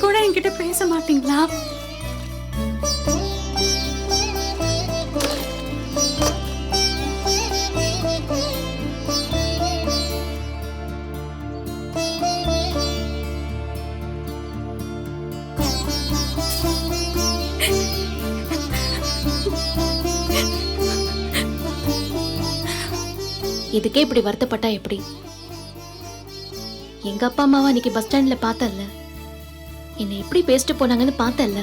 கூட என்கிட்ட பேச மாட்டீங்களா? இதுக்கே இப்படி வருத்தப்பட்டா எப்படி? எங்க அப்பா அம்மாவா அன்னைக்கு பஸ் ஸ்டாண்ட்ல பார்த்தல்ல, என்னை எப்படி பேசிட்டு போனாங்கன்னு பார்த்தல்ல.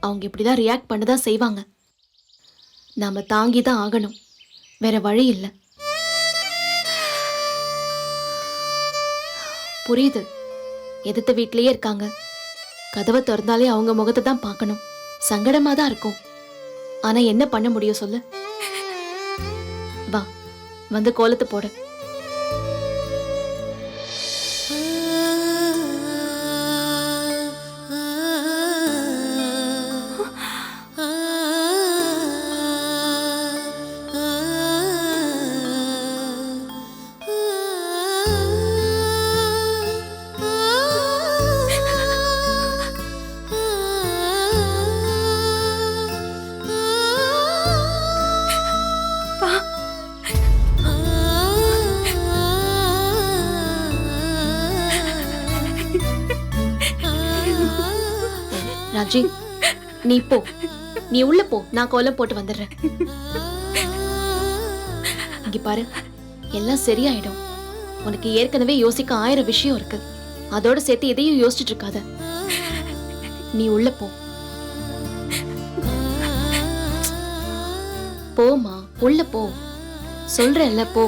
அவங்க இப்படிதான் ரியாக்ட் பண்ணதான் செய்வாங்க. நாம தாங்கிதான் ஆகணும், வேற வழி இல்ல. புரியுது, எதிர்த்த வீட்லயே இருக்காங்க, கதவை திறந்தாலே அவங்க முகத்தை தான் பார்க்கணும், சங்கடமா தான் இருக்கும். ஆனா என்ன பண்ண முடியும் சொல்லு? வா, வந்து கோலத்தை போட. ராஜி, நீ போ, நீ உள்ள போ, நான் கோலம் போட்டு வந்துடுறேன். இங்க பாரு, எல்லாம் சரியாயிடும். உனக்கு ஏற்கனவே யோசிக்க 1000 விஷயம் இருக்கு, அதோட சேர்த்து எதையும் யோசிச்சுட்டு இருக்காத. நீ உள்ள போ. போமா, உள்ள போ, சொல்றேன்ல, போ.